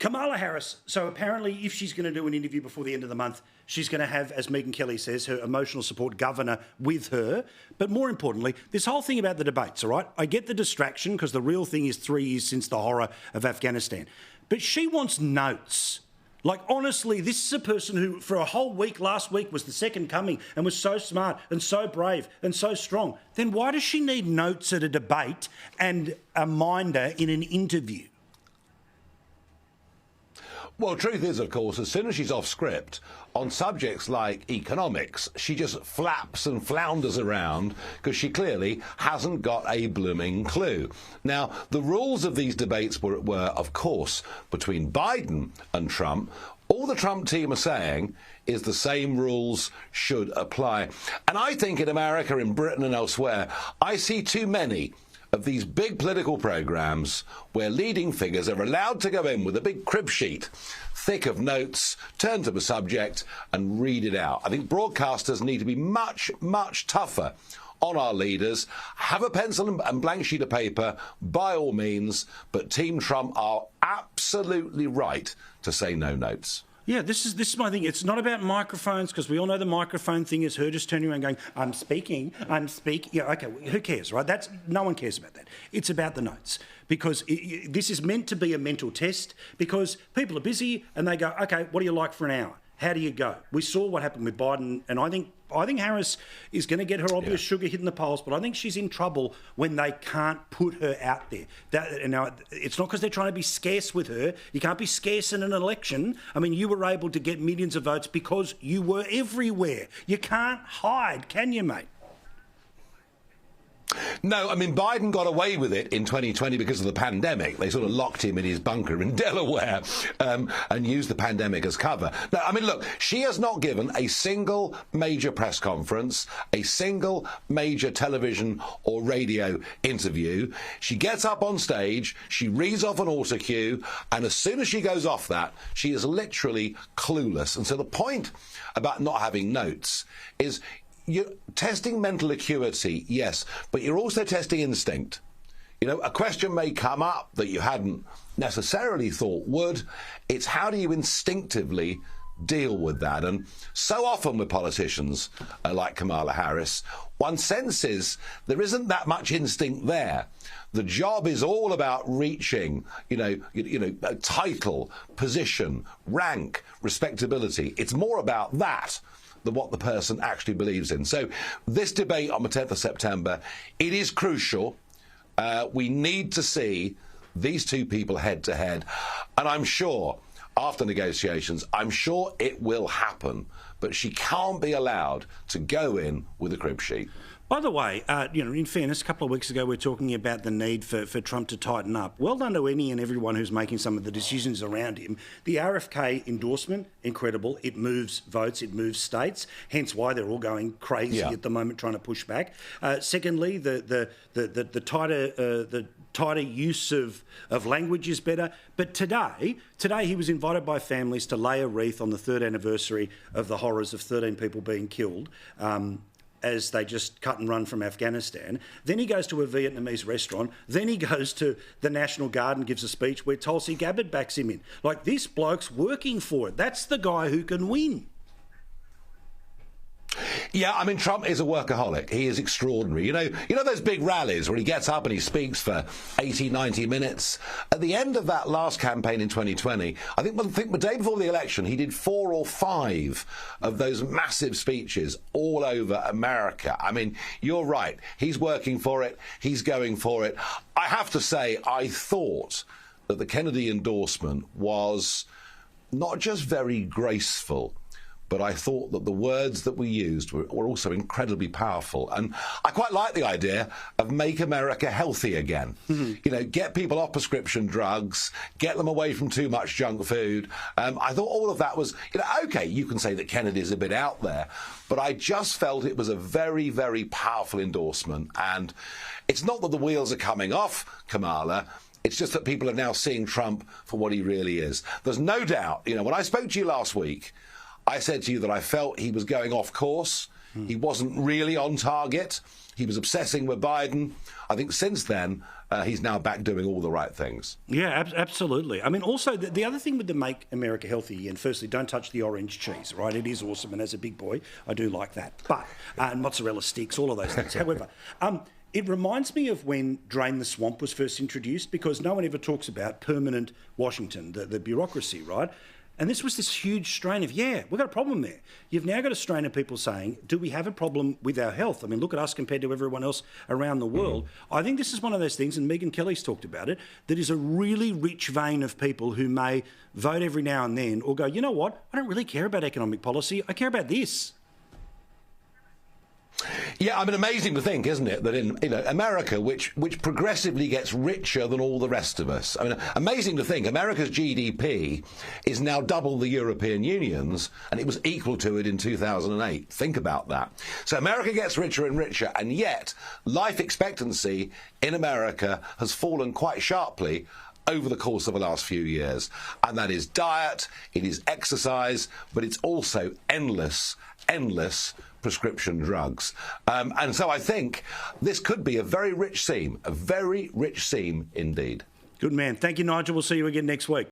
Kamala Harris, so apparently if she's going to do an interview before the end of the month, she's going to have, as Megyn Kelly says, her emotional support governor with her. But more importantly, this whole thing about the debates, all right? I get the distraction because the real thing is 3 years since the horror of Afghanistan. But she wants notes. Like, honestly, this is a person who, for a whole week last week, was the second coming and was so smart and so brave and so strong. Then why does she need notes at a debate and a minder in an interview? Well, truth is, of course, as soon as she's off script, on subjects like economics, she just flaps and flounders around because she clearly hasn't got a blooming clue. Now, the rules of these debates were, of course, between Biden and Trump. All the Trump team are saying is the same rules should apply. And I think in America, in Britain and elsewhere, I see too many of these big political programs where leading figures are allowed to go in with a big crib sheet, thick of notes, turn to the subject and read it out. I think broadcasters need to be much, much tougher on our leaders. Have a pencil and blank sheet of paper, by all means, but Team Trump are absolutely right to say no notes. Yeah, this is my thing. It's not about microphones, because we all know the microphone thing is her just turning around going, I'm speaking. Yeah, OK, who cares, right? No one cares about that. It's about the notes, because this is meant to be a mental test, because people are busy and they go, OK, what do you like for an hour? How do you go? We saw what happened with Biden, and I think Harris is going to get her obvious sugar hit in the polls, but I think she's in trouble when they can't put her out there. Now, it's not because they're trying to be scarce with her. You can't be scarce in an election. I mean, you were able to get millions of votes because you were everywhere. You can't hide, can you, mate? No, I mean, Biden got away with it in 2020 because of the pandemic. They sort of locked him in his bunker in Delaware and used the pandemic as cover. No, I mean, look, she has not given a single major press conference, a single major television or radio interview. She gets up on stage, she reads off an autocue, and as soon as she goes off that, she is literally clueless. And so the point about not having notes is, you're testing mental acuity, yes, but you're also testing instinct. You know, a question may come up that you hadn't necessarily thought would. It's how do you instinctively deal with that? And so often with politicians like Kamala Harris, one senses there isn't that much instinct there. The job is all about reaching, a title, position, rank, respectability. It's more about that than what the person actually believes in. So this debate on the 10th of September, it is crucial. We need to see these two people head to head. And I'm sure, after negotiations, I'm sure it will happen. But she can't be allowed to go in with a crib sheet. By the way, in fairness, a couple of weeks ago we were talking about the need for Trump to tighten up. Well done to any and everyone who's making some of the decisions around him. The RFK endorsement, incredible. It moves votes, it moves states, hence why they're all going crazy at the moment trying to push back. Secondly, the tighter use of language is better. But today he was invited by families to lay a wreath on the 3rd anniversary of the horrors of 13 people being killed as they just cut and run from Afghanistan. Then he goes to a Vietnamese restaurant. Then he goes to the National Guard and gives a speech where Tulsi Gabbard backs him in. Like, this bloke's working for it. That's the guy who can win. Yeah, I mean, Trump is a workaholic. He is extraordinary. You know those big rallies where he gets up and he speaks for 80, 90 minutes? At the end of that last campaign in 2020, I think the day before the election, he did 4 or 5 of those massive speeches all over America. I mean, you're right. He's working for it. He's going for it. I have to say, I thought that the Kennedy endorsement was not just very graceful, but I thought that the words that we used were also incredibly powerful. And I quite like the idea of make America healthy again. Mm-hmm. Get people off prescription drugs, get them away from too much junk food. I thought all of that was, OK, you can say that Kennedy's a bit out there, but I just felt it was a very, very powerful endorsement. And it's not that the wheels are coming off, Kamala. It's just that people are now seeing Trump for what he really is. There's no doubt, when I spoke to you last week, I said to you that I felt he was going off course. He wasn't really on target. He was obsessing with Biden. I think since then, he's now back doing all the right things. Yeah, absolutely. I mean, also, the other thing with the Make America Healthy, and firstly, don't touch the orange cheese, right? It is awesome, and as a big boy, I do like that. But, and mozzarella sticks, all of those things. However, it reminds me of when Drain the Swamp was first introduced, because no one ever talks about permanent Washington, the bureaucracy, right? And this was this huge strain of, yeah, we've got a problem there. You've now got a strain of people saying, do we have a problem with our health? I mean, look at us compared to everyone else around the world. I think this is one of those things, and Megyn Kelly's talked about it, that is a really rich vein of people who may vote every now and then or go, you know what, I don't really care about economic policy, I care about this. Yeah, I mean, amazing to think, isn't it, that in America, which progressively gets richer than all the rest of us. I mean, amazing to think America's GDP is now double the European Union's, and it was equal to it in 2008. Think about that. So America gets richer and richer, and yet life expectancy in America has fallen quite sharply over the course of the last few years. And that is diet, it is exercise, but it's also endless prescription drugs. And so I think this could be a very rich seam indeed. Good man. Thank you, Nigel. We'll see you again next week.